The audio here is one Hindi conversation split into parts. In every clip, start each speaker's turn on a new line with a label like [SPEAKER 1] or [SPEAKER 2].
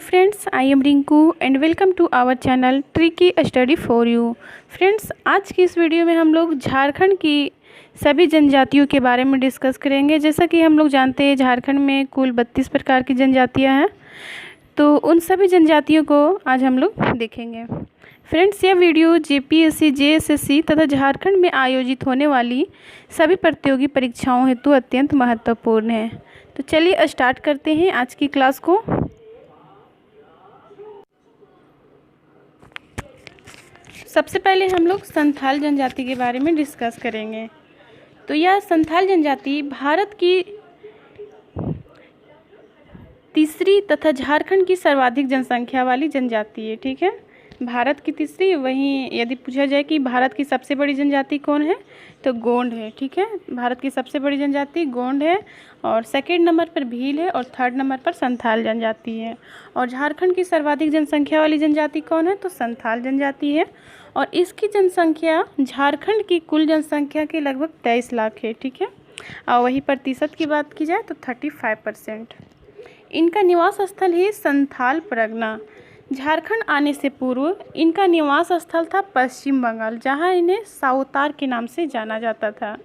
[SPEAKER 1] Friends, I am Rinku and welcome to our channel tricky study for you. Friends, आज की इस वीडियो में हम लोग झारखंड की सभी जनजातियों के बारे में डिस्कस करेंगे। जैसा कि हम लोग जानते हैं, झारखंड में कुल 32 प्रकार की जनजातियां हैं, तो उन सभी जनजातियों को आज हम लोग देखेंगे। फ्रेंड्स, यह वीडियो जेपीएससी, जेएसएससी तथा झारखंड में आयोजित होने वाली सभी प्रतियोगी परीक्षाओं हेतु अत्यंत महत्वपूर्ण है। तो चलिए स्टार्ट करते हैं आज की क्लास को। सबसे पहले हम लोग संथाल जनजाति के बारे में डिस्कस करेंगे। तो यह संथाल जनजाति भारत की तीसरी तथा झारखंड की सर्वाधिक जनसंख्या वाली जनजाति है। ठीक है, भारत की तीसरी। वहीं यदि पूछा जाए कि भारत की सबसे बड़ी जनजाति कौन है, तो गोंड है। ठीक है, भारत की सबसे बड़ी जनजाति गोंड है, और सेकंड नंबर पर भील है, और थर्ड नंबर पर संथाल जनजाति है। और झारखंड की सर्वाधिक जनसंख्या वाली जनजाति कौन है, तो संथाल जनजाति है, और इसकी जनसंख्या झारखंड की कुल जनसंख्या के लगभग 23 लाख है। ठीक है, और वही प्रतिशत की बात की जाए तो 35%। इनका निवास स्थल है संथाल परगना। झारखंड आने से पूर्व इनका निवास स्थल था पश्चिम बंगाल, जहां इन्हें साउतार के नाम से जाना जाता था।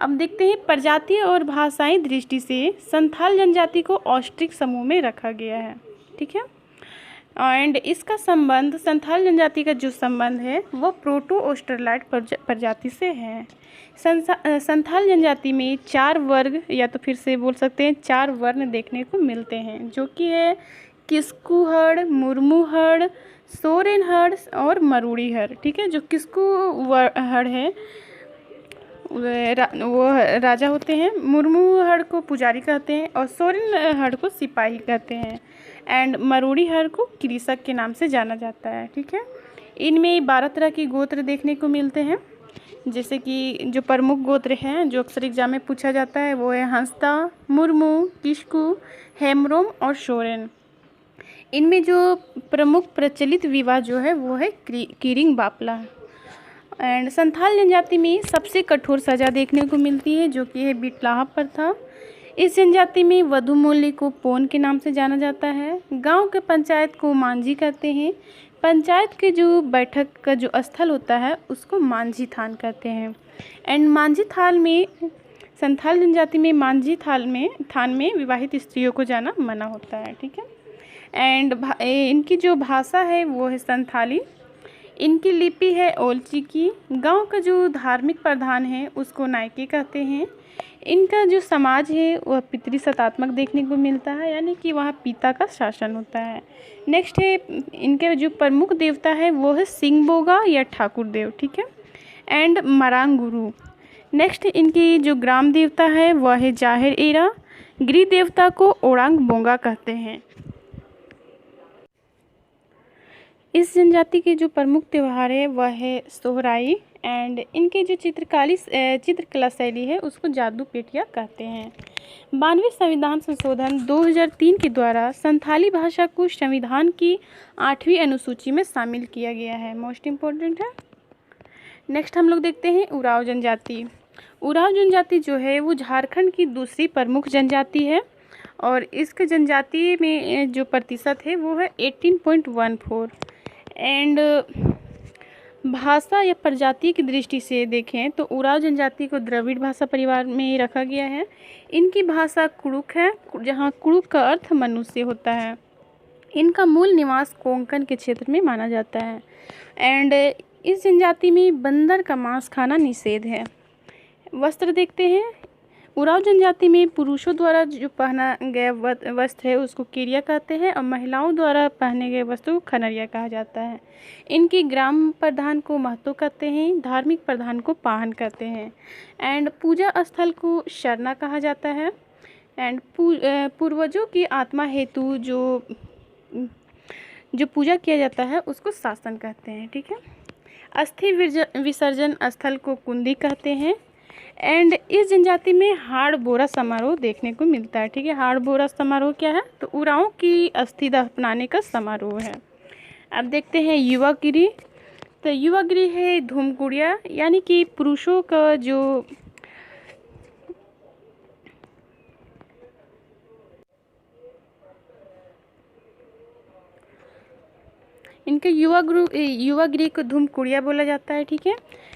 [SPEAKER 1] अब देखते हैं, प्रजातीय और भाषाई दृष्टि से संथाल जनजाति को ऑस्ट्रिक समूह में रखा गया है। ठीक है, एंड इसका संबंध, संथाल जनजाति का जो संबंध है वो प्रोटो ऑस्ट्रेलाइड प्रजाति से है। संथाल जनजाति में 4 वर्ग, या तो फिर से बोल सकते हैं 4 वर्ण देखने को मिलते हैं, जो कि है किस्कू हड़, मुर्मू हड़, सोरेन हड़ और मरूड़ी हड़। ठीक है, जो किस्कू हड़ है वो राजा होते हैं, मुर्मू हड़ को पुजारी कहते हैं, और सोरेन हड़ को सिपाही कहते हैं, एंड मरूड़ी हड़ को कृषक के नाम से जाना जाता है। ठीक है, इनमें 12 तरह के गोत्र देखने को मिलते हैं। जैसे कि जो प्रमुख गोत्र हैं जो अक्सर एग्जाम में पूछा जाता है वो है हंसदा, मुर्मू, किस्कू, हेमरोम और सोरेन। इनमें जो प्रमुख प्रचलित विवाह जो है वो है किरिंग बापला। एंड संथाल जनजाति में सबसे कठोर सज़ा देखने को मिलती है, जो कि है बिटलाहा प्रथा। इस जनजाति में वधु मूल्य को पोन के नाम से जाना जाता है। गांव के पंचायत को मांझी कहते हैं। पंचायत के जो बैठक का जो स्थल होता है उसको मांझी थान कहते हैं। एंड मांझी थान में, संथाल जनजाति में मांझी थान में विवाहित स्त्रियों को जाना मना होता है। ठीक है, एंड इनकी जो भाषा है वो है संथाली। इनकी लिपि है ओलची की। गांव का जो धार्मिक प्रधान है उसको नायके कहते हैं। इनका जो समाज है वह पितृसत्तात्मक देखने को मिलता है, यानी कि वहाँ पिता का शासन होता है। नेक्स्ट है, इनके जो प्रमुख देवता है वो है सिंगबोगा या ठाकुर देव। ठीक है, एंड मरांग गुरु। नेक्स्ट, इनकी जो ग्राम देवता है वह है जाहिर एरा। गृह देवता को ओरांग बोंगा कहते हैं। इस जनजाति के जो प्रमुख त्यौहार है वह है सोहराई, एंड इनके जो चित्रकला शैली है उसको जादू पेटिया कहते हैं। 92वें संविधान संशोधन 2003 के द्वारा संथाली भाषा को संविधान की 8वीं अनुसूची में शामिल किया गया है। मोस्ट इम्पोर्टेंट है। नेक्स्ट हम लोग देखते हैं उरांव जनजाति। उरांव जनजाति जो है वो झारखंड की दूसरी प्रमुख जनजाति है, और इसके जनजाति में जो प्रतिशत है वो है 18.14। एंड भाषा या प्रजाति की दृष्टि से देखें तो उरांव जनजाति को द्रविड़ भाषा परिवार में रखा गया है। इनकी भाषा कुड़ुक है, जहाँ कुड़ुक का अर्थ मनुष्य होता है। इनका मूल निवास कोंकण के क्षेत्र में माना जाता है। एंड इस जनजाति में बंदर का मांस खाना निषेध है। वस्त्र देखते हैं, उरांव जनजाति में पुरुषों द्वारा जो पहना गया वस्त्र है उसको केरिया कहते हैं, और महिलाओं द्वारा पहने गए वस्त्र को खनरिया कहा जाता है। इनकी ग्राम प्रधान को महतो कहते हैं, धार्मिक प्रधान को पाहन कहते हैं, एंड पूजा स्थल को शरना कहा जाता है। एंड पूर्वजों की आत्मा हेतु जो पूजा किया जाता है उसको शासन कहते हैं। ठीक है, अस्थि विसर्जन स्थल को कुंदी कहते हैं। एंड इस जनजाति में हाड़ बोरा समारोह देखने को मिलता है। ठीक है, हाड़ बोरा समारोह क्या है, तो उरांव की अस्थि दफनाने का समारोह है। अब देखते हैं युवागिरी। तो युवागिरी है धूमकुड़िया, यानी कि पुरुषों का जो इनके युवा गृह को धूमकुड़िया बोला जाता है, ठीक है।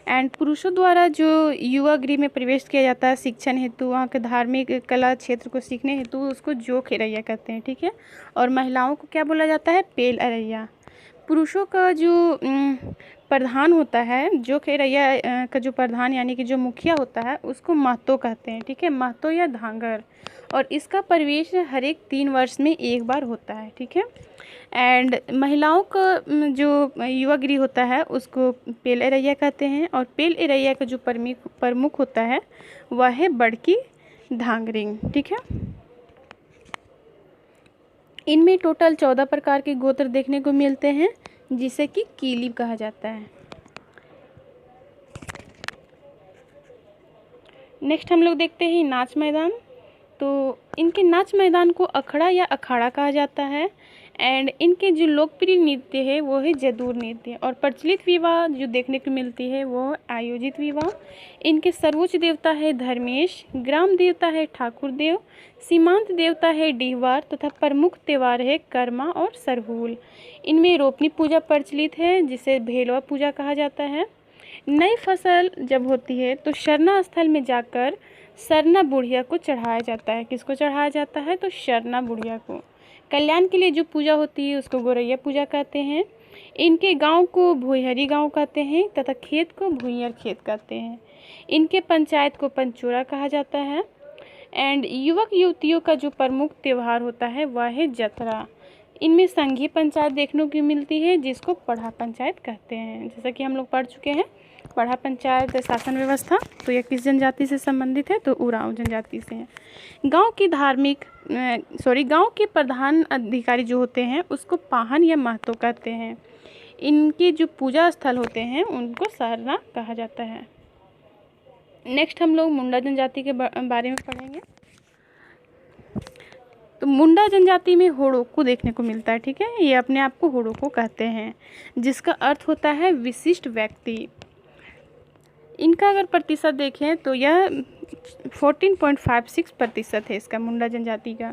[SPEAKER 1] एंड पुरुषों द्वारा जो युवा गृह में प्रवेश किया जाता है शिक्षण हेतु, वहाँ के धार्मिक कला क्षेत्र को सीखने हेतु, उसको जोक अरैया कहते हैं, ठीक है। और महिलाओं को क्या बोला जाता है? पेल अरैया। पुरुषों का जो प्रधान होता है, जोक अरैया का जो प्रधान यानी कि जो मुखिया होता है, उसको महतो कहते हैं, ठीक है, महतो या धांगर। और इसका प्रवेश हर एक 3 वर्ष में एक बार होता है, ठीक है। एंड महिलाओं का जो युवा गृह होता है उसको पेल अरैया कहते हैं। और पेल अरैया का जो प्रमुख होता है वह है बड़की धांगरिंग, ठीक है। इनमें टोटल 14 प्रकार के गोत्र देखने को मिलते हैं, जिसे कि कीली कहा जाता है। नेक्स्ट हम लोग देखते हैं नाच मैदान। तो इनके नाच मैदान को अखड़ा या अखाड़ा कहा जाता है। एंड इनके जो लोकप्रिय नृत्य है वो है जदूर नृत्य। और प्रचलित विवाह जो देखने को मिलती है वो आयोजित विवाह। इनके सर्वोच्च देवता है धर्मेश, ग्राम देवता है ठाकुर देव, सीमांत देवता है डीहवार तथा प्रमुख त्यौहार है कर्मा और सरहूल। इनमें रोपनी पूजा प्रचलित है, जिसे भेलवा पूजा कहा जाता है। नई फसल जब होती है तो शरना स्थल में जाकर सरना बुढ़िया को चढ़ाया जाता है। किसको चढ़ाया जाता है? तो शरना बुढ़िया को। कल्याण के लिए जो पूजा होती है उसको गोरैया पूजा कहते हैं। इनके गांव को भुईहरी गांव कहते हैं तथा खेत को भुईयर खेत कहते हैं। इनके पंचायत को पंचोरा कहा जाता है। एंड युवक युवतियों का जो प्रमुख त्यौहार होता है वह है जतरा। इनमें संघीय पंचायत देखने को मिलती है, जिसको पढ़ा पंचायत कहते हैं। जैसा कि हम लोग पढ़ चुके हैं पढ़ा पंचायत शासन व्यवस्था, तो यह किस जनजाति से संबंधित है? तो उरांव जनजाति से है। गांव के प्रधान अधिकारी जो होते हैं उसको पाहन या महतो कहते हैं। इनके जो पूजा स्थल होते हैं उनको सरना कहा जाता है। नेक्स्ट हम लोग मुंडा जनजाति के बारे में पढ़ेंगे। तो मुंडा जनजाति में होड़ोको देखने को मिलता है, ठीक है। ये अपने आप को होड़ोको कहते हैं, जिसका अर्थ होता है विशिष्ट व्यक्ति। इनका अगर प्रतिशत देखें तो यह 14.56% है इसका, मुंडा जनजाति का।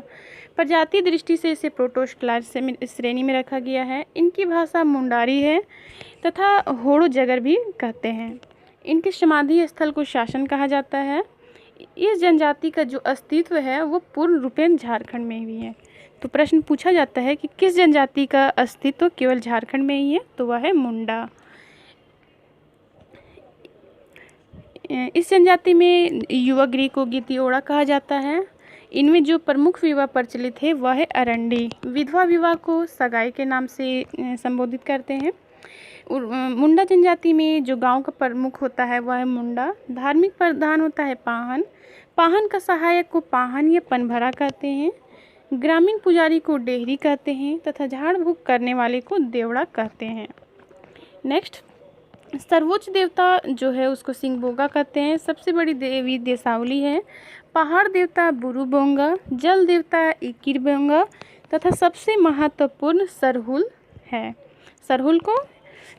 [SPEAKER 1] प्रजाति दृष्टि से इसे प्रोटोस्ट क्लास श्रेणी में रखा गया है। इनकी भाषा मुंडारी है तथा होड़ो जगर भी कहते हैं। इनके समाधि स्थल को शासन कहा जाता है। इस जनजाति का जो अस्तित्व है वो पूर्ण रूपेण झारखंड में ही है। तो प्रश्न पूछा जाता है कि किस जनजाति का अस्तित्व केवल झारखंड में ही है? तो वह है मुंडा। इस जनजाति में युवा गृह को गीतियोड़ा कहा जाता है। इनमें जो प्रमुख विवाह प्रचलित है वह है अरंडी। विधवा विवाह को सगाई के नाम से संबोधित करते हैं। मुंडा जनजाति में जो गांव का प्रमुख होता है वह है मुंडा। धार्मिक प्रधान होता है पाहन। पाहन का सहायक को पाहन या पनभरा कहते हैं। ग्रामीण पुजारी को डेहरी कहते हैं तथा झाड़ फूक करने वाले को देवड़ा कहते हैं। नेक्स्ट, सर्वोच्च देवता जो है उसको सिंहबोगा कहते हैं। सबसे बड़ी देवी देसावली है। पहाड़ देवता बुरुबोंगा, जल देवता इकिरबोंगा तथा सबसे महत्वपूर्ण सरहुल है। सरहुल को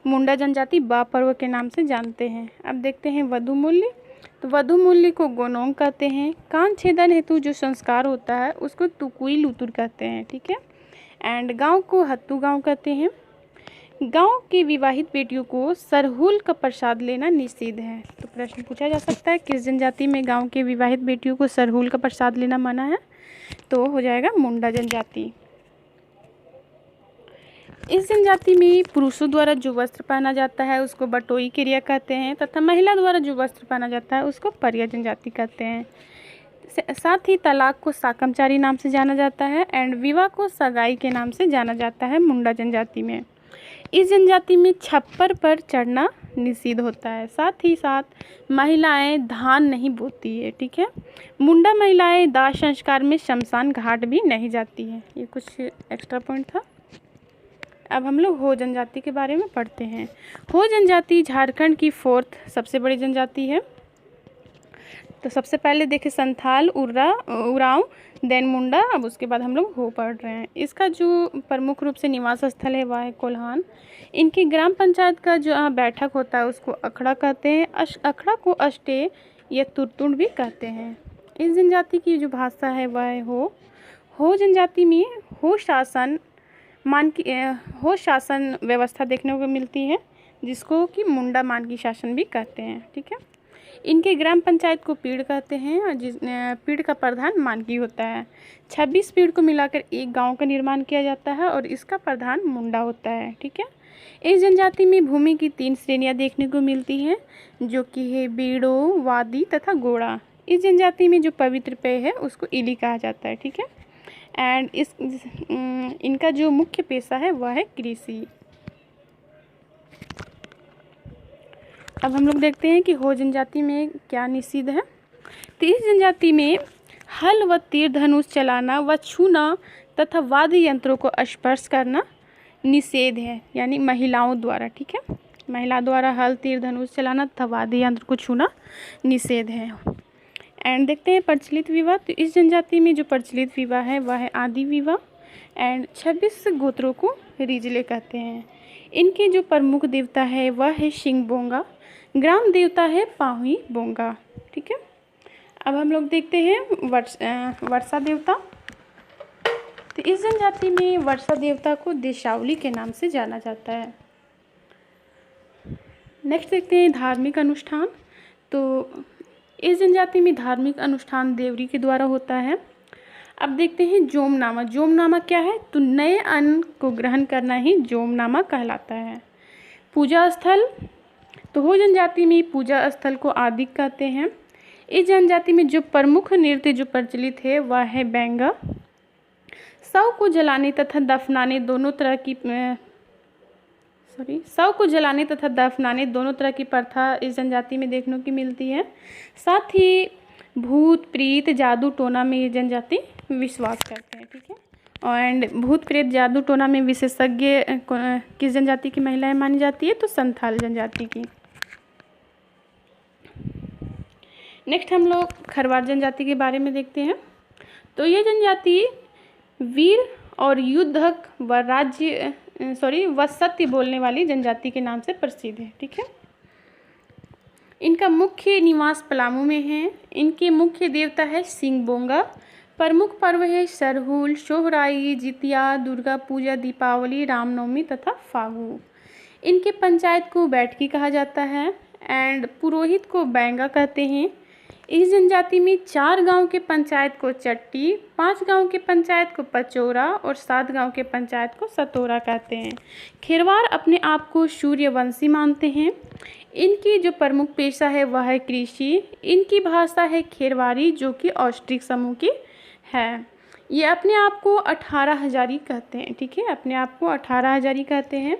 [SPEAKER 1] मुंडा जनजाति बा पर्व के नाम से जानते हैं। अब देखते हैं वधु मूल्य। तो वधु मूल्य को गोनोंग कहते हैं। कान छेदन हेतु जो संस्कार होता है उसको तुकुई लुतुर कहते हैं, ठीक है। एंड गांव को हत्तू गांव कहते हैं। गांव की विवाहित बेटियों को सरहुल का प्रसाद लेना निषिद्ध है। तो प्रश्न पूछा जा सकता है किस जनजाति में गांव के विवाहित बेटियों को सरहुल का प्रसाद लेना मना है? तो हो जाएगा मुंडा जनजाति। इस जनजाति में पुरुषों द्वारा जो वस्त्र पहना जाता है उसको बटोई क्रिया कहते हैं तथा महिला द्वारा जो वस्त्र पहना जाता है उसको परिया जनजाति कहते हैं। साथ ही तलाक को साकमचारी नाम से जाना जाता है। एंड विवाह को सगाई के नाम से जाना जाता है मुंडा जनजाति में। इस जनजाति में छप्पर पर चढ़ना निषिद्ध होता है। साथ ही साथ महिलाएं धान नहीं बोती है, ठीक है। मुंडा महिलाएं दाह संस्कार में शमशान घाट भी नहीं जाती है। ये कुछ एक्स्ट्रा पॉइंट था। अब हम लोग हो जनजाति के बारे में पढ़ते हैं। हो जनजाति झारखंड की 4th सबसे बड़ी जनजाति है। तो सबसे पहले देखें संथाल, उरांव, देन मुंडा। अब उसके बाद हम लोग हो पढ़ रहे हैं। इसका जो प्रमुख रूप से निवास स्थल है वह है कोल्हान। इनकी ग्राम पंचायत का जो बैठक होता है उसको अखड़ा कहते हैं। अखड़ा को अष्टे या तुरतुंड भी कहते हैं। इस जनजाति की जो भाषा है वह है हो जनजाति में हो शासन मान की हो शासन व्यवस्था देखने को मिलती है, जिसको कि मुंडा मान की शासन भी कहते हैं। ठीक है, इनके ग्राम पंचायत को पीड़ कहते हैं और जिस पीड़ का प्रधान मानकी होता है। 26 पीड़ को मिलाकर एक गांव का निर्माण किया जाता है और इसका प्रधान मुंडा होता है। ठीक है, इस जनजाति में भूमि की 3 श्रेणियां देखने को मिलती हैं, जो कि है बीड़ो, वादी तथा गोड़ा। इस जनजाति में जो पवित्र पेय है उसको इली कहा जाता है। ठीक है, एंड इनका जो मुख्य पेशा है वह है कृषि। अब हम लोग देखते हैं कि हो जनजाति में क्या निषिद्ध है। तो इस जनजाति में हल व तीर धनुष चलाना व छूना तथा वाद्य यंत्रों को स्पर्श करना निषेध है, यानी महिलाओं द्वारा। ठीक है, महिला द्वारा हल तीर धनुष चलाना तथा वाद्य यंत्र को छूना निषेध है। एंड देखते हैं प्रचलित विवाह। तो इस जनजाति में जो प्रचलित विवाह है वह है आदि विवाह। एंड 26 गोत्रों को रिजले कहते हैं। इनके जो प्रमुख देवता है वह है सिंह बोंगा, ग्राम देवता है पाहुई बोंगा। ठीक है, अब हम लोग देखते हैं वर्षा देवता। तो इस जनजाति में वर्षा देवता को देशावली के नाम से जाना जाता है। नेक्स्ट देखते हैं धार्मिक अनुष्ठान। तो इस जनजाति में धार्मिक अनुष्ठान देवरी के द्वारा होता है। अब देखते हैं जोमनामा। जोमनामा क्या है? तो नए अन्न को ग्रहण करना ही जोमनामा कहलाता है। पूजा स्थल, तो हो जनजाति में पूजा स्थल को आदिक कहते हैं। इस जनजाति में जो प्रमुख नृत्य जो प्रचलित है वह है बैंगा। शव को जलाने तथा दफनाने दोनों तरह की प्रथा इस जनजाति में देखने की मिलती है। साथ ही भूत प्रेत जादू टोना में ये जनजाति विश्वास करते हैं। ठीक है, एंड भूत प्रेत जादू टोना में विशेषज्ञ किस जनजाति की महिलाएं मानी जाती है? तो संथाल जनजाति की। नेक्स्ट हम लोग खरवार जनजाति के बारे में देखते हैं। तो ये जनजाति वीर और युद्धक व सत्य बोलने वाली जनजाति के नाम से प्रसिद्ध है। ठीक है, इनका मुख्य निवास पलामू में है। इनके मुख्य देवता है सिंह बोंगा। प्रमुख पर्व है सरहुल, सोहराई, जितिया, दुर्गा पूजा, दीपावली, रामनवमी तथा फागु। इनके पंचायत को बैठकी कहा जाता है एंड पुरोहित को बैंगा कहते हैं। इस जनजाति में 4 गांव के पंचायत को चट्टी, 5 गांव के पंचायत को पचौरा और 7 गांव के पंचायत को सतोरा कहते हैं। खेरवार अपने आप को सूर्यवंशी मानते हैं। इनकी जो प्रमुख पेशा है वह है कृषि। इनकी भाषा है खेरवारी, जो कि ऑस्ट्रिक समूह की है। ये अपने आप को 18 हजारी कहते हैं। ठीक है, अपने आप को 18 हजारी कहते हैं।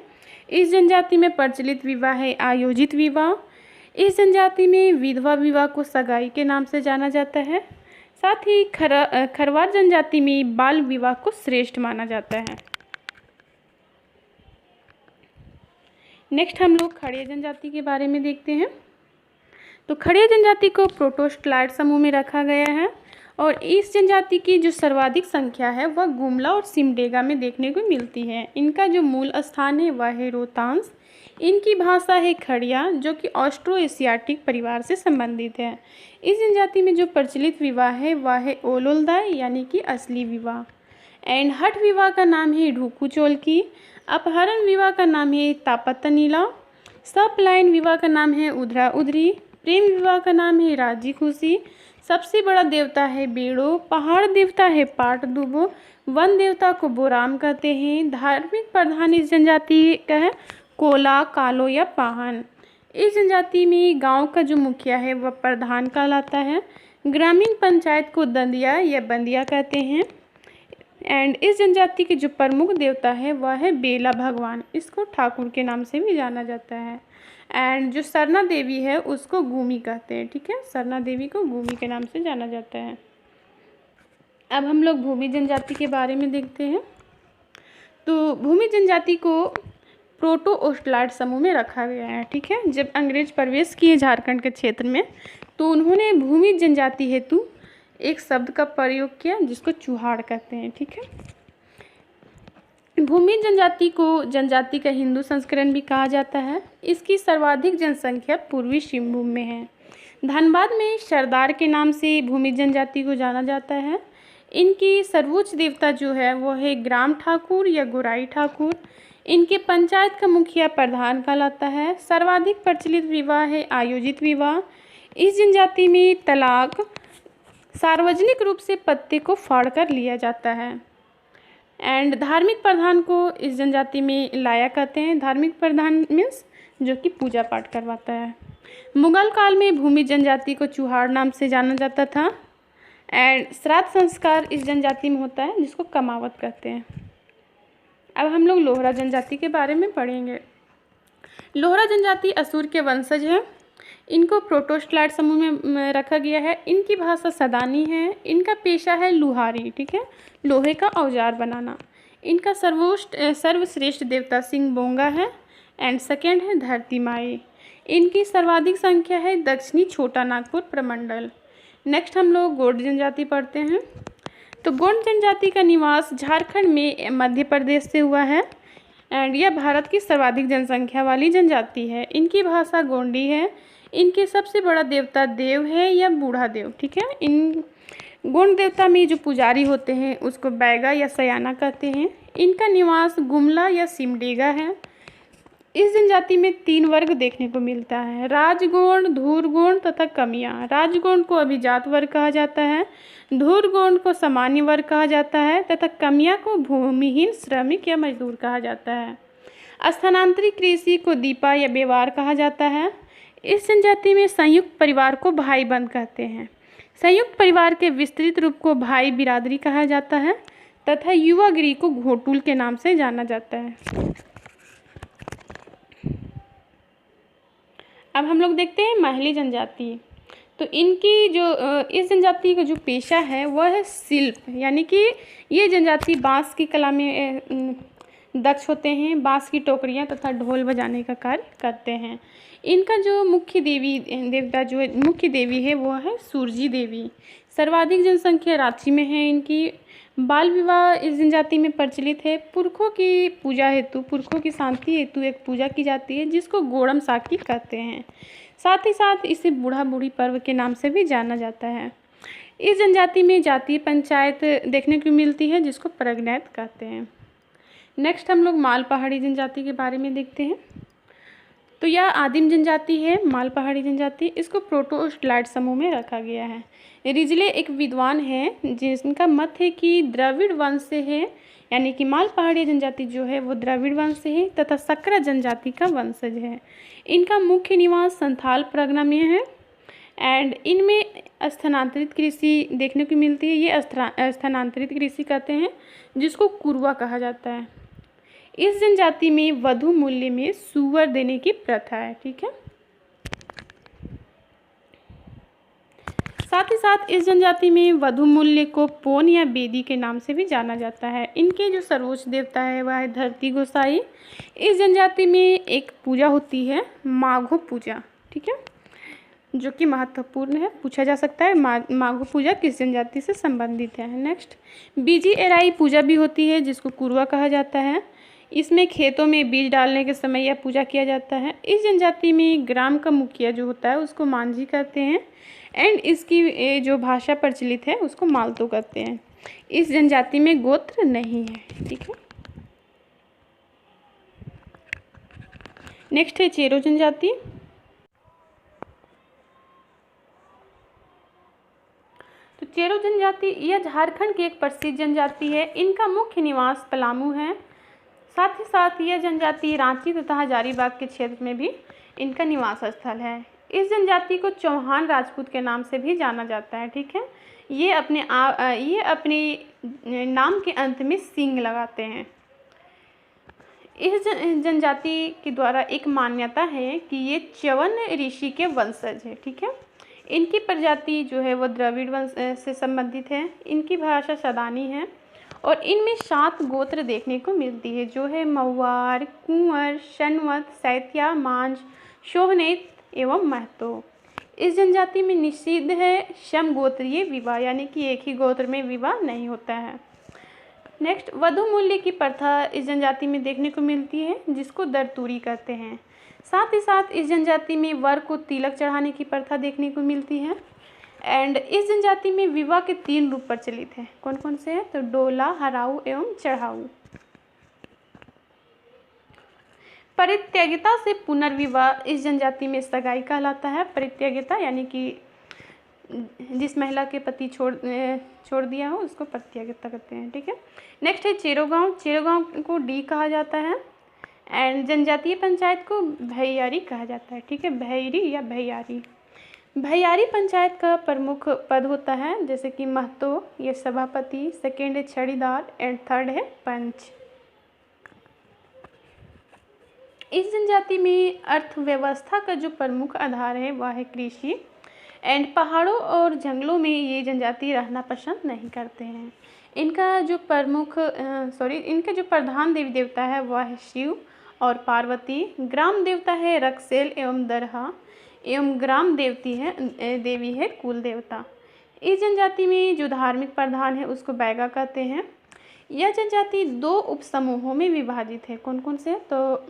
[SPEAKER 1] इस जनजाति में प्रचलित विवाह है आयोजित विवाह। इस जनजाति में विधवा विवाह को सगाई के नाम से जाना जाता है। साथ ही खरवार जनजाति में बाल विवाह को श्रेष्ठ माना जाता है। नेक्स्ट हम लोग खड़िया जनजाति के बारे में देखते हैं। तो खड़िया जनजाति को प्रोटोस्टलाइड समूह में रखा गया है और इस जनजाति की जो सर्वाधिक संख्या है वह गुमला और सिमडेगा में देखने को मिलती है। इनका जो मूल स्थान है वह है रोहतांस। इनकी भाषा है खड़िया, जो कि ऑस्ट्रो एशियाटिक परिवार से संबंधित है। इस जनजाति में जो प्रचलित विवाह है वह है ओलोलदाय, यानी कि असली विवाह। एंड हठ विवाह का नाम है ढूकू चोल की। अपहरण विवाह का नाम है तापतनीला। सपलायन विवाह का नाम है उधरा उधरी। प्रेम विवाह का नाम है राजी खुशी। सबसे बड़ा देवता है बेड़ो। पहाड़ देवता है पाट दुबो। वन देवता को बोराम कहते हैं। धार्मिक प्रधान इस जनजाति का है कोला, कालो या पाहन। इस जनजाति में गांव का जो मुखिया है वह प्रधान कहलाता है। ग्रामीण पंचायत को दंदिया या बंदिया कहते हैं। एंड इस जनजाति के जो प्रमुख देवता है वह है बेला भगवान। इसको ठाकुर के नाम से भी जाना जाता है। एंड जो सरना देवी है उसको गूमी कहते हैं। ठीक है, सरना देवी को गूमी के नाम से जाना जाता है। अब हम लोग भूमि जनजाति के बारे में देखते हैं। तो भूमि जनजाति को प्रोटो-ओस्टलाइड समूह में रखा गया है। ठीक है, जब अंग्रेज प्रवेश किए झारखंड के क्षेत्र में तो उन्होंने भूमि जनजाति हेतु एक शब्द का प्रयोग किया जिसको चुहाड़ कहते हैं। ठीक है, भूमि जनजाति को जनजाति का हिंदू संस्करण भी कहा जाता है। इसकी सर्वाधिक जनसंख्या पूर्वी सिंहभूम में है। धनबाद में सरदार के नाम से भूमि जनजाति को जाना जाता है। इनकी सर्वोच्च देवता जो है वो है ग्राम ठाकुर या गोराई ठाकुर। इनके पंचायत का मुखिया प्रधान कहलाता है। सर्वाधिक प्रचलित विवाह है आयोजित विवाह। इस जनजाति में तलाक सार्वजनिक रूप से पत्ते को फाड़कर लिया जाता है। एंड धार्मिक प्रधान को इस जनजाति में लाया कहते हैं। धार्मिक प्रधान मीन्स जो कि पूजा पाठ करवाता है। मुगल काल में भूमि जनजाति को चूहाड़ नाम से जाना जाता था। एंड श्राद्ध संस्कार इस जनजाति में होता है जिसको कमावत कहते हैं। अब हम लोग लोहरा जनजाति के बारे में पढ़ेंगे। लोहरा जनजाति असुर के वंशज है। इनको प्रोटोस्टलाइट समूह में रखा गया है। इनकी भाषा सदानी है। इनका पेशा है लुहारी, ठीक है, लोहे का औजार बनाना। इनका सर्वश्रेष्ठ देवता सिंह बोंगा है। एंड सेकेंड है धरती माई। इनकी सर्वाधिक संख्या है दक्षिणी छोटा नागपुर प्रमंडल। नेक्स्ट हम लोग गोंड जनजाति पढ़ते हैं। तो गोंड जनजाति का निवास झारखंड में मध्य प्रदेश से हुआ है। एंड यह भारत की सर्वाधिक जनसंख्या वाली जनजाति है। इनकी भाषा गोंडी है। इनके सबसे बड़ा देवता देव है या बूढ़ा देव, ठीक है। इन गोंड देवता में जो पुजारी होते हैं उसको बैगा या सयाना कहते हैं। इनका निवास गुमला या सिमडेगा है। इस जनजाति में 3 वर्ग देखने को मिलता है, राजगोंड, धूरगोंड तथा कमियां। राजगोंड को अभिजात वर्ग कहा जाता है, धूरगोंड को सामान्य वर्ग कहा जाता है तथा कमियां को भूमिहीन श्रमिक या मजदूर कहा जाता है। स्थानांतरित कृषि को दीपा या बेवार कहा जाता है। इस जनजाति में संयुक्त परिवार को भाई बंद कहते हैं। संयुक्त परिवार के विस्तृत रूप को भाई बिरादरी कहा जाता है तथा युवा गिरी को घोटुल के नाम से जाना जाता है। अब हम लोग देखते हैं महली जनजाति। तो इनकी जो इस जनजाति का जो पेशा है वह है शिल्प, यानी कि ये जनजाति बांस की कला में दक्ष होते हैं। बांस की टोकरियां तथा ढोल बजाने का कार्य करते हैं। इनका जो मुख्य मुख्य देवी है वो है सूरजी देवी। सर्वाधिक जनसंख्या रांची में है। इनकी बाल विवाह इस जनजाति में प्रचलित है। पुरखों की पूजा हेतु, पुरखों की शांति हेतु एक पूजा की जाती है जिसको गोड़म साकी कहते हैं। साथ ही साथ इसे बूढ़ा बूढ़ी पर्व के नाम से भी जाना जाता है। इस जनजाति में जातीय पंचायत देखने को मिलती है जिसको प्रगनैत कहते हैं। नेक्स्ट हम लोग माल पहाड़ी जनजाति के बारे में देखते हैं। तो यह आदिम जनजाति है माल पहाड़ी जनजाति। इसको प्रोटोस्टलाइट समूह में रखा गया है। रिजले एक विद्वान है जिनका मत है कि द्रविड़ वंश से है, यानी कि माल पहाड़ी जनजाति जो है वो द्रविड़ वंश से है तथा सकरा जनजाति का वंशज है। इनका मुख्य निवास संथाल परगना में है। एंड इनमें स्थानांतरित कृषि देखने को मिलती है। ये स्थानांतरित कृषि कहते हैं जिसको कुरवा कहा जाता है। इस जनजाति में वधु मूल्य में सुअर देने की प्रथा है, ठीक है। साथ ही साथ इस जनजाति में वधु मूल्य को पोन या बेदी के नाम से भी जाना जाता है। इनके जो सर्वोच्च देवता है वह है धरती गोसाई। इस जनजाति में एक पूजा होती है माघो पूजा, ठीक है, जो कि महत्वपूर्ण है, पूछा जा सकता है माघो पूजा किस जनजाति से संबंधित है। नेक्स्ट बीजी एराई पूजा भी होती है जिसको कुरवा कहा जाता है। इसमें खेतों में बीज डालने के समय यह पूजा किया जाता है। इस जनजाति में ग्राम का मुखिया जो होता है उसको मांझी कहते हैं। एंड इसकी जो भाषा प्रचलित है उसको मालतो कहते हैं। इस जनजाति में गोत्र नहीं है, ठीक है। नेक्स्ट है चेरो जनजाति। तो चेरो जनजाति यह झारखंड की एक प्रसिद्ध जनजाति है। इनका मुख्य निवास पलामू है। साथ ही साथ यह जनजाति रांची तथा हजारीबाग के क्षेत्र में भी इनका निवास स्थल है। इस जनजाति को चौहान राजपूत के नाम से भी जाना जाता है, ठीक है। ये अपने नाम के अंत में सिंह लगाते हैं। इस जनजाति के द्वारा एक मान्यता है कि ये च्यवन ऋषि के वंशज है, ठीक है। इनकी प्रजाति जो है वो द्रविड़ वंश से संबंधित है। इनकी भाषा सदानी है और इनमें 7 गोत्र देखने को मिलती है जो है महुआर, कुंवर, शनवत, सैतिया, मांझ, सोहनेत एवं महतो। इस जनजाति में निषिद्ध है शम गोत्रीय विवाह, यानी कि एक ही गोत्र में विवाह नहीं होता है। नेक्स्ट वधु मूल्य की प्रथा इस जनजाति में देखने को मिलती है जिसको दरतूरी कहते हैं। साथ ही साथ इस जनजाति में वर को तिलक चढ़ाने की प्रथा देखने को मिलती है। एंड इस जनजाति में विवाह के 3 रूप प्रचलित हैं। कौन कौन से हैं? तो डोला, हराऊ एवं चढ़ाऊ। परित्यागिता से पुनर्विवाह इस जनजाति में सगाई कहलाता है। परित्यागिता यानी कि जिस महिला के पति छोड़ दिया हो उसको परित्यागिता कहते हैं। ठीक है। नेक्स्ट है चेरोगांव। चेरोगांव को डी कहा जाता है एंड जनजातीय पंचायत को भैयारी कहा जाता है। ठीक है, भैरी या भैयारी। भैयारी पंचायत का प्रमुख पद होता है जैसे कि महतो, ये सभापति, सेकेंड है छड़ीदार एंड थर्ड है पंच। इस जनजाति में अर्थव्यवस्था का जो प्रमुख आधार है वह है कृषि एंड पहाड़ों और जंगलों में ये जनजाति रहना पसंद नहीं करते हैं। इनका जो प्रधान देवी देवता है वह है शिव और पार्वती। ग्राम देवता है रक्सेल एवं दरहा एवं ग्राम देवी है कुल देवता। इस जनजाति में जो धार्मिक प्रधान है उसको बैगा कहते हैं। यह जनजाति 2 उपसमूहों में विभाजित है। कौन कौन से? तो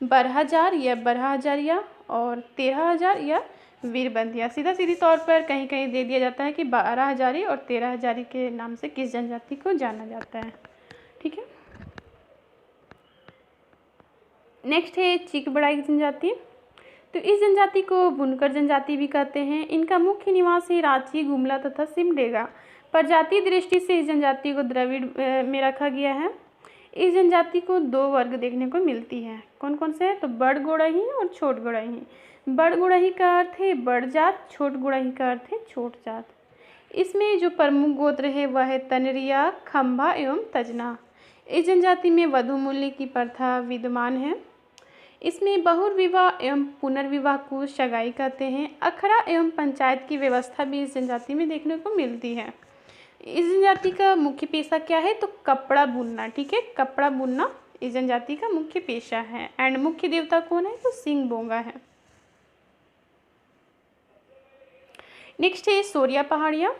[SPEAKER 1] बरहाजार या बरहाजारिया और 13,000 या वीरबंदिया। सीधा सीधी तौर पर कहीं कहीं दे दिया जाता है कि 12,000 और 13,000 के नाम से किस जनजाति को जाना जाता है। ठीक है। नेक्स्ट है चिकबड़ाई जनजाति। तो इस जनजाति को बुनकर जनजाति भी कहते हैं। इनका मुख्य निवास है रांची, गुमला तथा सिमडेगा। प्रजातीय दृष्टि से इस जनजाति को द्रविड़ में रखा गया है। इस जनजाति को 2 वर्ग देखने को मिलती है। कौन कौन से? तो बड़ गोड़ाही और छोट गोड़ाही। बड़ गोड़ाही का अर्थ है बड़ जात, छोट गोड़ाही का अर्थ है छोट जात। इसमें जो प्रमुख गोत्र है वह है तनरिया, खंभा एवं तजना। इस जनजाति में वधु मूल्य की प्रथा विद्यमान है। इसमें बहुविवाह एवं पुनर्विवाह को सगाई कहते हैं। अखड़ा एवं पंचायत की व्यवस्था भी इस जनजाति में देखने को मिलती है। इस जनजाति का मुख्य पेशा क्या है? तो कपड़ा बुनना। ठीक है, कपड़ा बुनना इस जनजाति का मुख्य पेशा है एंड मुख्य देवता कौन है? तो सिंह बोंगा है। नेक्स्ट है सोरिया पहाड़िया।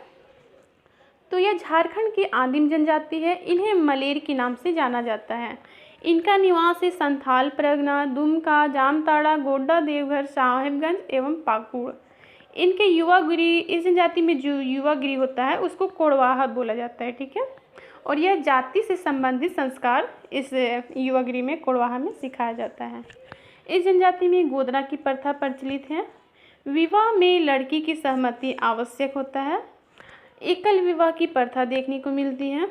[SPEAKER 1] तो यह झारखंड की आदिम जनजाति है। इन्हें मलेर के नाम से जाना जाता है। इनका निवास है संथाल परगना, दुमका, जामताड़ा, गोड्डा, देवघर, साहेबगंज एवं पाकुड़। इनके युवागिरी, इस जनजाति में जो युवागिरी होता है उसको कोड़वाहा बोला जाता है। ठीक है, और यह जाति से संबंधित संस्कार इस युवागिरी में कोड़वाहा में सिखाया जाता है। इस जनजाति में गोदना की प्रथा प्रचलित है। विवाह में लड़की की सहमति आवश्यक होता है। एकल विवाह की प्रथा देखने को मिलती है।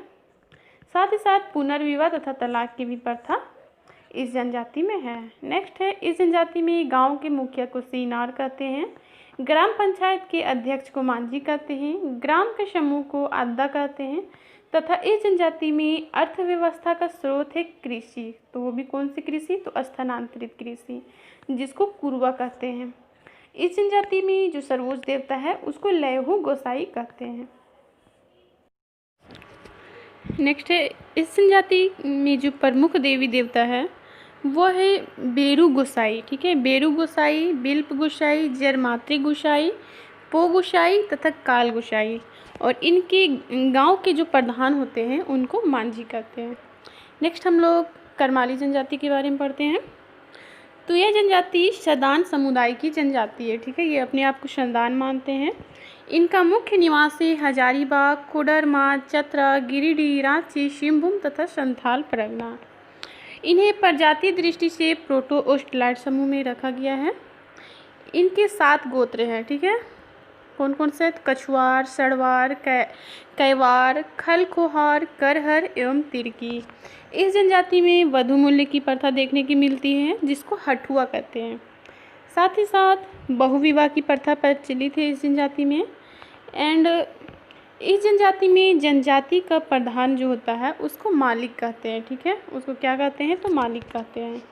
[SPEAKER 1] साथ ही साथ पुनर्विवाह तथा तलाक की भी प्रथा इस जनजाति में है। नेक्स्ट है, इस जनजाति में गांव के मुखिया को सीनार कहते हैं। ग्राम पंचायत के अध्यक्ष को मांझी कहते हैं। ग्राम के समूह को आद्दा कहते हैं तथा इस जनजाति में अर्थव्यवस्था का स्रोत है कृषि। तो वो भी कौन सी कृषि? तो स्थानांतरित कृषि, जिसको कुरवा कहते हैं। इस जनजाति में जो सर्वोच्च देवता है उसको लयहू गोसाई कहते हैं। नेक्स्ट है, इस जनजाति में जो प्रमुख देवी देवता है वो है बेरू गोसाई। ठीक है, बेरू गोसाई, बिल्प गोसाई, जरमात्री गोसाई, पो गोसाई तथा काल गोसाई। और इनके गांव के जो प्रधान होते हैं उनको मांझी कहते हैं। नेक्स्ट हम लोग करमाली जनजाति के बारे में पढ़ते हैं। तो यह जनजाति शदान समुदाय की जनजाति है। ठीक है, ये अपने आप को शदान मानते हैं। इनका मुख्य निवास है हजारीबाग, कोडरमा, चतरा, गिरिडीह, रांची, सिंहभूम तथा संथाल परगना। इन्हें प्रजातीय दृष्टि से प्रोटो ओस्टलाइट समूह में रखा गया है। इनके 7 गोत्र हैं। ठीक है, कौन कौन से? कछुआर, सड़वार, कैवार, खलखोहार, करहर एवं तिरकी। इस जनजाति में वधु मूल्य की प्रथा देखने की मिलती है जिसको हठुआ कहते हैं। साथ ही साथ बहुविवाह की प्रथा प्रचलित है इस जनजाति में। एंड इस जनजाति में जनजाति का प्रधान जो होता है उसको मालिक कहते हैं। ठीक है, उसको क्या कहते हैं? तो मालिक कहते हैं।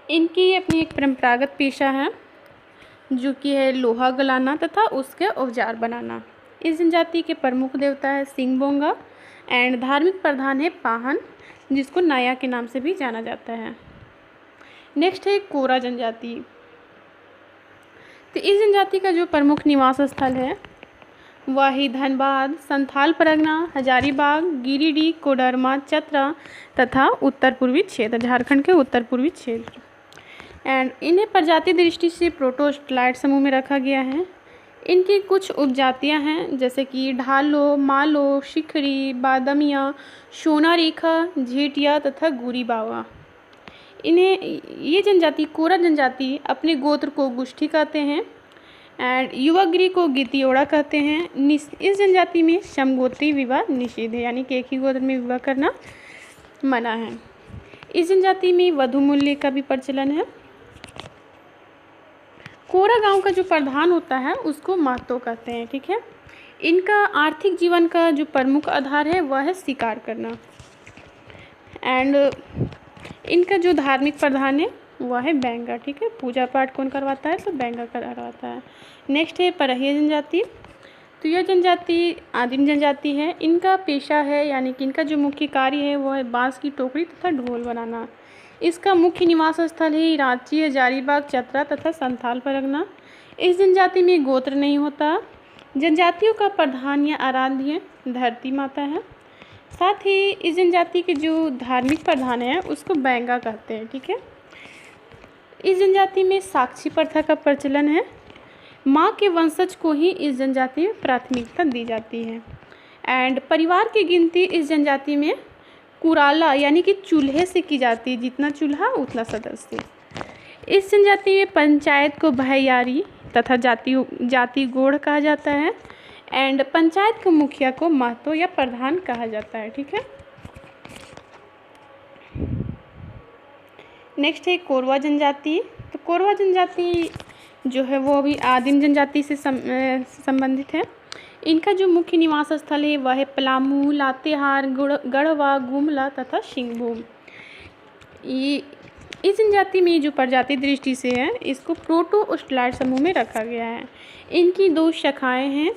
[SPEAKER 1] इनकी अपनी एक परंपरागत पेशा है जो कि है लोहा गलाना तथा उसके औजार बनाना। इस जनजाति के प्रमुख देवता है सिंह बोंगा एंड धार्मिक प्रधान है पाहन, जिसको नाया के नाम से भी जाना जाता है। नेक्स्ट है कोरा जनजाति। तो इस जनजाति का जो प्रमुख निवास स्थल है वह है धनबाद, संथाल परगना, हजारीबाग, गिरिडीह, कोडरमा, चतरा तथा उत्तर पूर्वी क्षेत्र, झारखंड के उत्तर पूर्वी क्षेत्र। एंड इन्हें प्रजाति दृष्टि से प्रोटोस्टलाइड समूह में रखा गया है। इनकी कुछ उपजातियां हैं जैसे कि ढालो, मालो, शिखरी, बादमिया, सोनारेखा, झेटिया तथा गुरी बावा। इन्हें ये जनजाति कोरा जनजाति अपने गोत्र को गुष्ठी कहते हैं एंड युवागिरी को गितियोड़ा कहते हैं। इस जनजाति में समगोत्री विवाह निषेध है, यानी कि एक ही गोत्र में विवाह करना मना है। इस जनजाति में वधू मूल्य का भी प्रचलन है। कोरा गांव का जो प्रधान होता है उसको महतो कहते हैं, ठीक है। इनका आर्थिक जीवन का जो प्रमुख आधार है वह है शिकार करना एंड इनका जो धार्मिक प्रधान है वह है बेंगा, ठीक है। पूजा पाठ कौन करवाता है? तो बेंगा करवाता है। नेक्स्ट है परहिया जनजाति। तो यह जनजाति आदिम जनजाति है। इनका पेशा है, यानी कि इनका जो मुख्य कार्य है वह है बांस की टोकरी तथा ढोल बनाना। इसका मुख्य निवास स्थल है रांची, हजारीबाग, चतरा तथा संथाल परगना। इस जनजाति में गोत्र नहीं होता। जनजातियों का प्रधान या आराध्य धरती माता है। साथ ही इस जनजाति के जो धार्मिक प्रधान है उसको बेंगा कहते हैं, ठीक है। इस जनजाति में साक्षी प्रथा का प्रचलन है। माँ के वंशज को ही इस जनजाति में प्राथमिकता दी जाती है एंड परिवार की गिनती इस जनजाति में कुराला यानी कि चूल्हे से की जाती है, जितना चूल्हा उतना सदस्य। इस जनजाति में पंचायत को भैयारी तथा जाति गोढ़ कहा जाता है एंड पंचायत के मुखिया को महतो या प्रधान कहा जाता है, ठीक है। नेक्स्ट है कोरवा जनजाति। तो कोरवा जनजाति जो है वो भी आदिम जनजाति से संबंधित है। इनका जो मुख्य निवास स्थल है वह है पलामू, लातेहार, गढ़वा, गुमला तथा सिंहभूम। इस जनजाति में जो प्रजाति दृष्टि से है इसको प्रोटोस्टलाइड समूह में रखा गया है। इनकी दो शाखाएं हैं,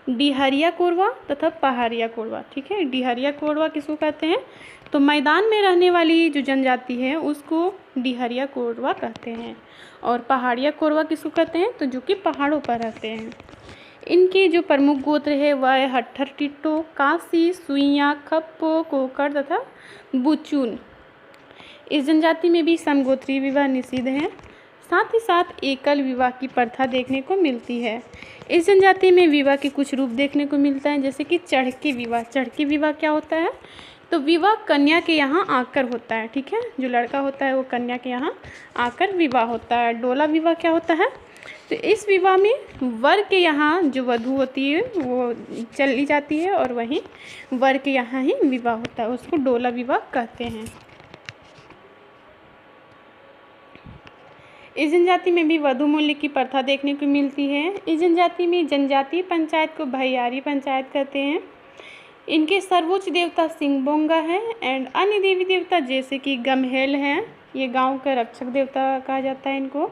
[SPEAKER 1] डिहरिया कोरवा तथा पहाड़िया कोरवा, ठीक है। डिहरिया कोरवा किसको कहते हैं? तो मैदान में रहने वाली जो जनजाति है उसको डिहरिया कोरवा कहते हैं और पहाड़िया कोरवा किसको कहते हैं? तो जो कि पहाड़ों पर रहते हैं। इनके जो प्रमुख गोत्र है वह है हट्ठर, टिट्टो, कासी, सुइया, खप्पो, कोकर तथा बुचून। इस जनजाति में भी समगोत्रीय विवाह निषिद्ध है। साथ ही साथ एकल विवाह की प्रथा देखने को मिलती है। इस जनजाति में विवाह के कुछ रूप देखने को मिलता है जैसे कि चढ़के विवाह। चढ़के विवाह क्या होता है? तो विवाह कन्या के यहाँ आकर होता है, ठीक है। जो लड़का होता है वो कन्या के यहाँ आकर विवाह होता है। डोला विवाह क्या होता है? तो इस विवाह में वर के यहाँ जो वधू होती है वो चली जाती है और वहीं वर के यहाँ ही विवाह होता है, उसको डोला विवाह कहते हैं। इस जनजाति में भी वधू मूल्य की प्रथा देखने को मिलती है। इस जनजाति में जनजातीय पंचायत को भैयारी पंचायत कहते हैं। इनके सर्वोच्च देवता सिंहबोंगा है एंड अन्य देवी देवता जैसे कि गमहेल है, ये गांव का रक्षक देवता कहा जाता है इनको।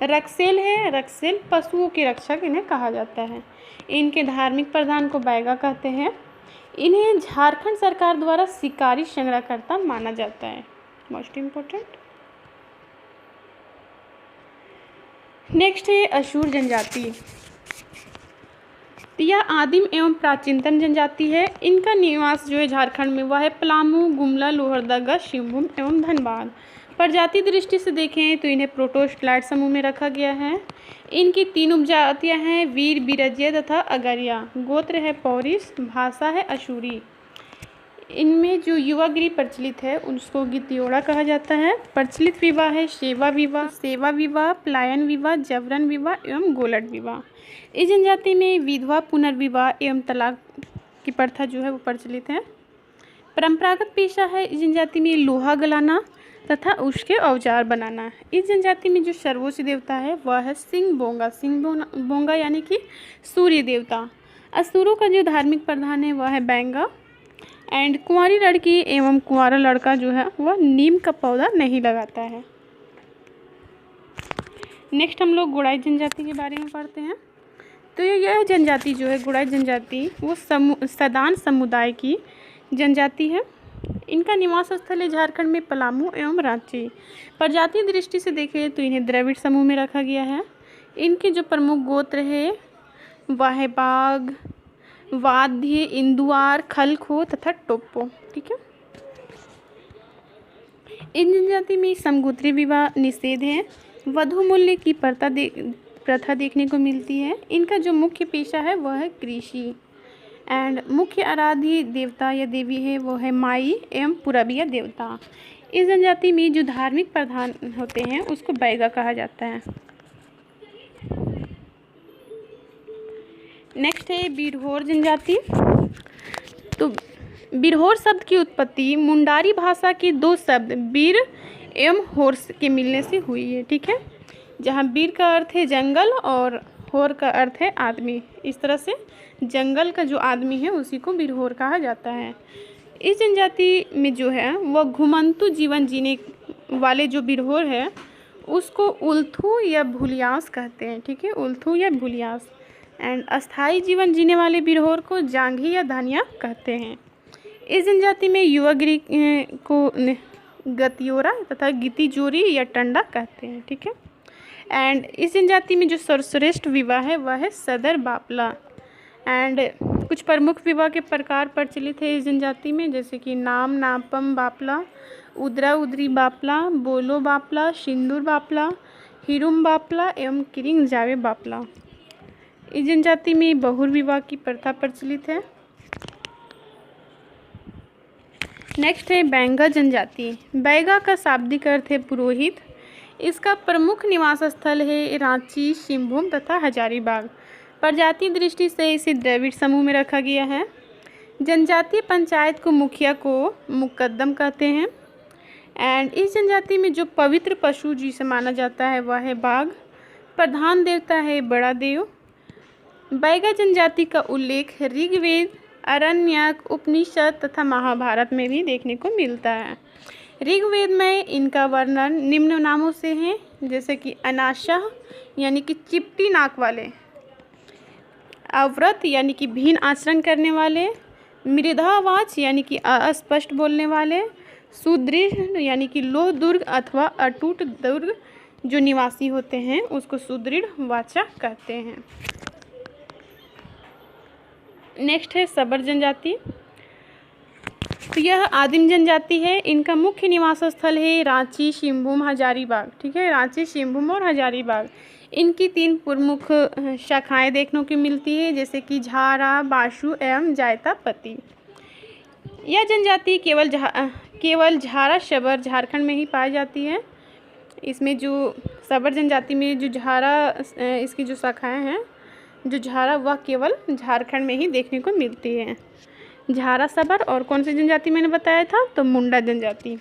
[SPEAKER 1] रक्सेल है, रक्सेल पशुओं के रक्षक इन्हें कहा जाता है। इनके धार्मिक प्रधान को बैगा कहते हैं। इन्हें झारखंड सरकार द्वारा शिकारी संग्रहकर्ता माना जाता है, मोस्ट इम्पोर्टेंट। नेक्स्ट है अशूर जनजाति। यह आदिम एवं प्राचीनतम जनजाति है। इनका निवास जो है झारखंड में वह है पलामू, गुमला, लोहरदगा, सिंहभूम एवं धनबाद। प्रजाति दृष्टि से देखें तो इन्हें प्रोटोस्टलाइड समूह में रखा गया है। इनकी तीन उपजातियां हैं, वीर, बिरजिया तथा अगरिया। गोत्र है पौरिस, भाषा है अशूरी। इनमें जो युवागिरी प्रचलित है उसको गितियोड़ा कहा जाता है। प्रचलित विवाह है सेवा विवाह, पलायन विवाह, जबरन विवाह एवं गोलट विवाह। इस जनजाति में विधवा पुनर्विवाह एवं तलाक की प्रथा जो है वो प्रचलित है। परंपरागत पेशा है इस जनजाति में लोहा गलाना तथा उसके औजार बनाना। इस जनजाति में जो सर्वोच्च देवता है वह है सिंहबोंगा यानी कि सूर्य देवता। असुरों का जो धार्मिक प्रधान है वह है बेंगा एंड कुंवारी लड़की एवं कुंवारा लड़का जो है वह नीम का पौधा नहीं लगाता है। नेक्स्ट हम लोग गुड़ाई जनजाति के बारे में पढ़ते हैं। तो यह जनजाति जो है गुड़ाई जनजाति वो सदान समुदाय की जनजाति है। इनका निवास स्थल है झारखंड में पलामू एवं रांची। प्रजाति दृष्टि से देखें तो इन्हें द्रविड़ समूह में रखा गया है। इनके जो प्रमुख गोत्र है वह है बाघ, वाद्य, इंदुआर, खलखो तथा टोप्पो, ठीक है। इन जनजाति में समगोत्रीय विवाह निषेध है। वधु मूल्य की प्रथा देखने को मिलती है। इनका जो मुख्य पेशा है वह है कृषि। एंड मुख्य आराध्य देवता या देवी है वो है माई एवं पुरबिया देवता। इस जनजाति में जो धार्मिक प्रधान होते हैं उसको बैगा कहा जाता है। नेक्स्ट है बिरहोर जनजाति। तो बिरहोर शब्द की उत्पत्ति मुंडारी भाषा के दो शब्द बीर एवं होर के मिलने से हुई है, ठीक है। जहाँ बीर का अर्थ है जंगल और होर का अर्थ है आदमी। इस तरह से जंगल का जो आदमी है उसी को बिरहोर कहा जाता है। इस जनजाति में जो है वह घुमंतु जीवन जीने वाले जो बिरहोर है उसको उल्थू या भूलियास कहते हैं, ठीक है, उल्थू या भूलियास। एंड अस्थाई जीवन जीने वाले बिरहोर को जांघी या धानिया कहते हैं। इस जनजाति में युवा गिरी को गतियोरा तथा गितिजोरी या टंडा कहते हैं, ठीक है। एंड इस जनजाति में जो सर्वश्रेष्ठ विवाह है वह है सदर बापला। एंड कुछ प्रमुख विवाह के प्रकार प्रचलित है इस जनजाति में, जैसे कि नाम नापम बापला, उदरा उदरी बापला, बोलो बापला, सिंदूर बापला, हिरुम बापला एवं किरिंग जावे बापला। इस जनजाति में बहुर विवाह की प्रथा प्रचलित है। नेक्स्ट है बैंगा जनजाति। बैगा का शाब्दिक अर्थ है पुरोहित। इसका प्रमुख निवास स्थल है रांची, सिंहभूम तथा हजारीबाग। प्रजाति दृष्टि से इसे द्रविड़ समूह में रखा गया है। जनजातीय पंचायत को मुखिया को मुकद्दम कहते हैं। एंड इस जनजाति में जो पवित्र पशु जिसे माना जाता है वह है बाघ। प्रधान देवता है बड़ा देव। बैगा जनजाति का उल्लेख ऋग्वेद, आरण्यक, उपनिषद तथा महाभारत में भी देखने को मिलता है। ऋग्वेद में इनका वर्णन निम्न नामों से है, जैसे कि अनाशह यानी कि चिपटी नाक वाले, अव्रत यानी कि भीन आचरण करने वाले, मृदावाच यानी कि अस्पष्ट बोलने वाले, सुदृढ़ यानी कि लोह दुर्ग अथवा अटूट दुर्ग जो निवासी होते हैं उसको सुदृढ़ वाचा कहते हैं। नेक्स्ट है सबर जनजाति। तो यह आदिम जनजाति है। इनका मुख्य निवास स्थल है रांची, सिंहभूम, हजारीबाग, ठीक है, रांची, सिंहभूम और हजारीबाग। इनकी तीन प्रमुख शाखाएं देखने को मिलती है, जैसे कि झारा, बाशु एवं जायतापति। यह जनजाति केवल झारा शबर झारखंड में ही पाई जाती है। इसमें जो सबर जनजाति में जो झारा इसकी जो शाखाएं हैं, जो झारा वह केवल झारखंड में ही देखने को मिलती है। झारा सबर और कौन सी जनजाति मैंने बताया था, तो मुंडा जनजाति।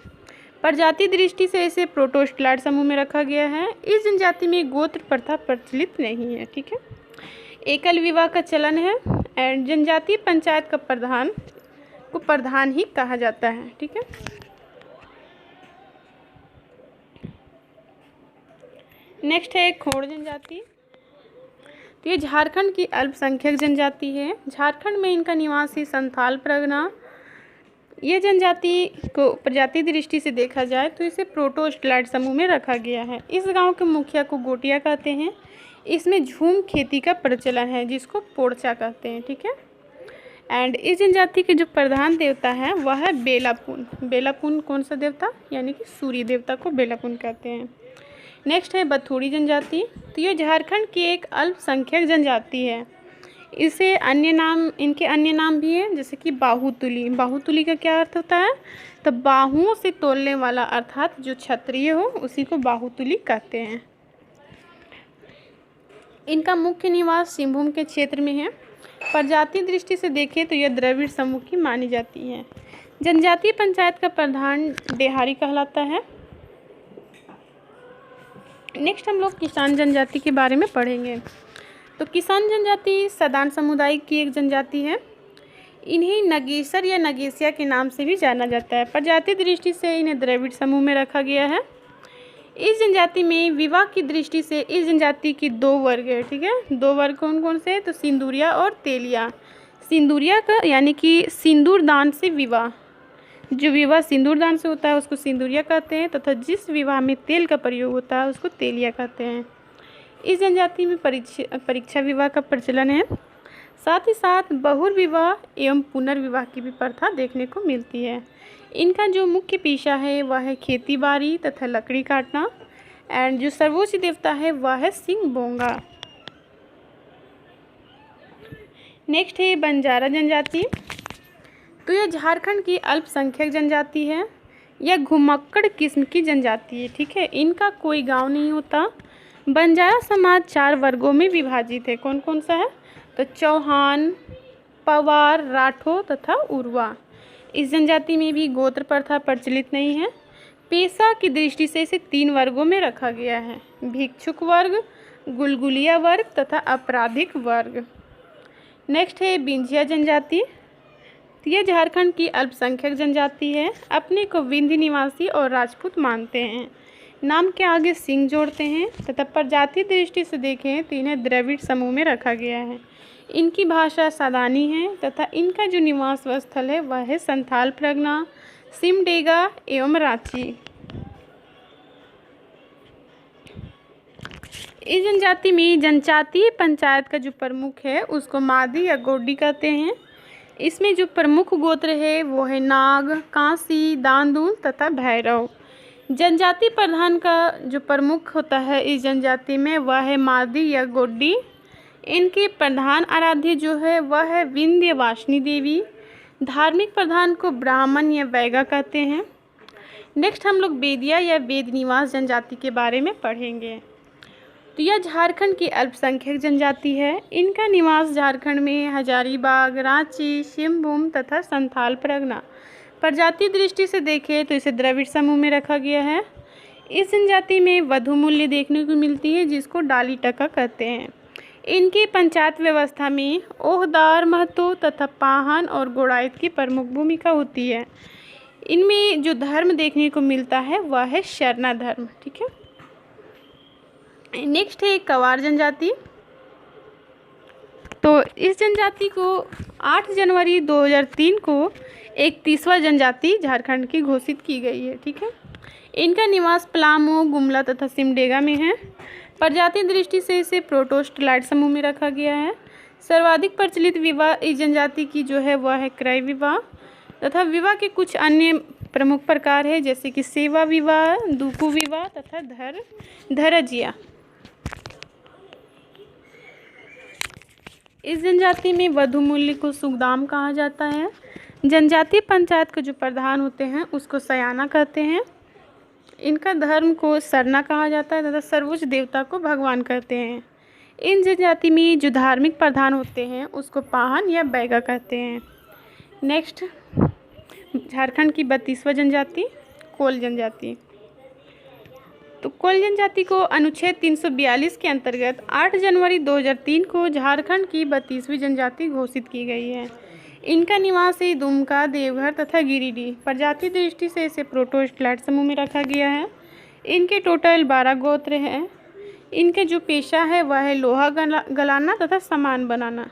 [SPEAKER 1] प्रजाति दृष्टि से इसे प्रोटोस्टलाइड समूह में रखा गया है। इस जनजाति में गोत्र प्रथा प्रचलित नहीं है, ठीक है। एकल विवाह का चलन है। एंड जनजातीय पंचायत का प्रधान ही कहा जाता है, ठीक है। नेक्स्ट है खोड़ जनजाति। तो ये झारखंड की अल्पसंख्यक जनजाति है। झारखंड में इनका निवास है संथाल परगना। ये जनजाति को प्रजाति दृष्टि से देखा जाए तो इसे प्रोटोस्टलाइड समूह में रखा गया है। इस गांव के मुखिया को गोटिया कहते हैं। इसमें झूम खेती का प्रचलन है जिसको पोड़चा कहते हैं, ठीक है। एंड इस जनजाति के जो प्रधान देवता है वह है बेलापुन। बेलापुन कौन सा देवता, यानी कि सूर्य देवता को बेलापुन कहते हैं। नेक्स्ट है बथुड़ी जनजाति। तो ये झारखंड की एक अल्पसंख्यक जनजाति है। इसे इनके अन्य नाम भी हैं, जैसे कि बाहुतुली। बाहुतुली का क्या अर्थ होता है, तो बाहुओं से तोलने वाला, अर्थात जो क्षत्रिय हो उसी को बाहुतुली कहते हैं। इनका मुख्य निवास सिंहभूम के क्षेत्र में है। प्रजाति दृष्टि से देखें तो यह द्रविड़ समूह की मानी जाती है। जनजातीय पंचायत का प्रधान डेहारी कहलाता है। नेक्स्ट हम लोग किसान जनजाति के बारे में पढ़ेंगे। तो किसान जनजाति सदान समुदाय की एक जनजाति है। इन्हें नगेसर या नगेसिया के नाम से भी जाना जाता है। प्रजाति दृष्टि से इन्हें द्रविड़ समूह में रखा गया है। इस जनजाति में विवाह की दृष्टि से इस जनजाति की दो वर्ग है, ठीक है। दो वर्ग कौन कौन से, तो सिंदूरिया और तेलिया। सिंदूरिया का यानी कि सिंदूर दान से विवाह, जो विवाह सिंदूर दान से होता है उसको सिंदूरिया कहते हैं, तथा जिस विवाह में तेल का प्रयोग होता है उसको तेलिया कहते हैं। इस जनजाति में परीक्षा विवाह का प्रचलन है। साथ ही साथ बहुर विवाह एवं पुनर्विवाह की भी प्रथा देखने को मिलती है। इनका जो मुख्य पेशा है वह है खेती बाड़ी तथा लकड़ी काटना। एंड जो सर्वोच्च देवता है वह है सिंह बोंगा। नेक्स्ट है बंजारा जनजाति। तो यह झारखंड की अल्पसंख्यक जनजाति है। यह घुमक्कड़ किस्म की जनजाति है, ठीक है। इनका कोई गांव नहीं होता। बंजारा समाज 4 वर्गों में विभाजित है। कौन कौन सा है? तो चौहान, पवार, राठौर तथा उर्वा। इस जनजाति में भी गोत्र प्रथा प्रचलित नहीं है। पेशा की दृष्टि से इसे 3 वर्गों में रखा गया है: भिक्षुक वर्ग, गुलगुलिया वर्ग तथा आपराधिक वर्ग। नेक्स्ट है विंध्या जनजाति। यह झारखंड की अल्पसंख्यक जनजाति है। अपने को विंध्य निवासी और राजपूत मानते हैं। नाम के आगे सिंह जोड़ते हैं तथा प्रजाति दृष्टि से देखें तो इन्हें द्रविड़ समूह में रखा गया है। इनकी भाषा सादानी है तथा इनका जो निवास स्थल है वह है संथाल परगना, सिमडेगा एवं रांची। इस जनजाति में जनजातीय पंचायत का जो प्रमुख है उसको मादी या गोड्डी कहते हैं। इसमें जो प्रमुख गोत्र है वो है नाग, कांसी, दांदुल तथा भैरव। जनजाति प्रधान का जो प्रमुख होता है इस जनजाति में वह है मादी या गोड्डी। इनके प्रधान आराध्य जो है वह है विंध्यवासिनी देवी। धार्मिक प्रधान को ब्राह्मण या बैगा कहते हैं। नेक्स्ट हम लोग बेदिया या वेद निवास जनजाति के बारे में पढ़ेंगे। तो यह झारखंड की अल्पसंख्यक जनजाति है। इनका निवास झारखंड में हजारीबाग, रांची, सिंहभूम तथा संथाल परगना। प्रजाति दृष्टि से देखें तो इसे द्रविड़ समूह में रखा गया है। इस जनजाति में वधु मूल्य देखने को मिलती है जिसको डाली टका कहते हैं। इनकी पंचायत व्यवस्था में ओहदार, महतो तथा पाहन और गोड़ायत की प्रमुख भूमिका होती है। इनमें जो धर्म देखने को मिलता है वह है शरणा धर्म, ठीक है। नेक्स्ट है कवार जनजाति। तो इस जनजाति को 8 जनवरी 2003 को 31वां जनजाति झारखंड की घोषित की गई है, ठीक है। इनका निवास पलामू, गुमला तथा सिमडेगा में है। प्रजाति दृष्टि से इसे प्रोटोस्टलाइट समूह में रखा गया है। सर्वाधिक प्रचलित विवाह इस जनजाति की जो है वह है क्रय विवाह तथा विवाह के कुछ अन्य प्रमुख प्रकार है जैसे कि सेवा विवाह, दुकु विवाह तथा धरजिया। इस जनजाति में वधु मूल्य को सुखदाम कहा जाता है। जनजातीय पंचायत के जो प्रधान होते हैं उसको सयाना कहते हैं। इनका धर्म को सरना कहा जाता है तथा सर्वोच्च देवता को भगवान कहते हैं। इन जनजाति में जो धार्मिक प्रधान होते हैं उसको पाहन या बैगा कहते हैं। नेक्स्ट झारखंड की 32वां जनजाति कोल जनजाति। तो कोल जनजाति को अनुच्छेद 342 के अंतर्गत 8 जनवरी 2003 को झारखंड की 32वीं जनजाति घोषित की गई है। इनका निवास है दुमका, देवघर तथा गिरिडीह। प्रजाति दृष्टि से इसे प्रोटोस्टलाइट समूह में रखा गया है। इनके टोटल 12 गोत्र हैं। इनके जो पेशा है वह है लोहा गलाना तथा सामान बनाना।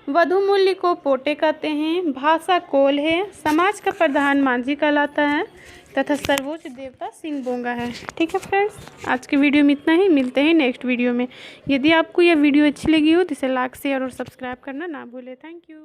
[SPEAKER 1] वधु मूल्य को पोटे कहते हैं। भाषा कोल है। समाज का प्रधान मांझी कहलाता है तथा सर्वोच्च देवता सिंह बोंगा है, ठीक है फ्रेंड्स। आज की वीडियो में इतना ही। मिलते हैं नेक्स्ट वीडियो में। यदि आपको यह वीडियो अच्छी लगी हो तो इसे लाइक, शेयर और सब्सक्राइब करना ना भूलें। Thank you.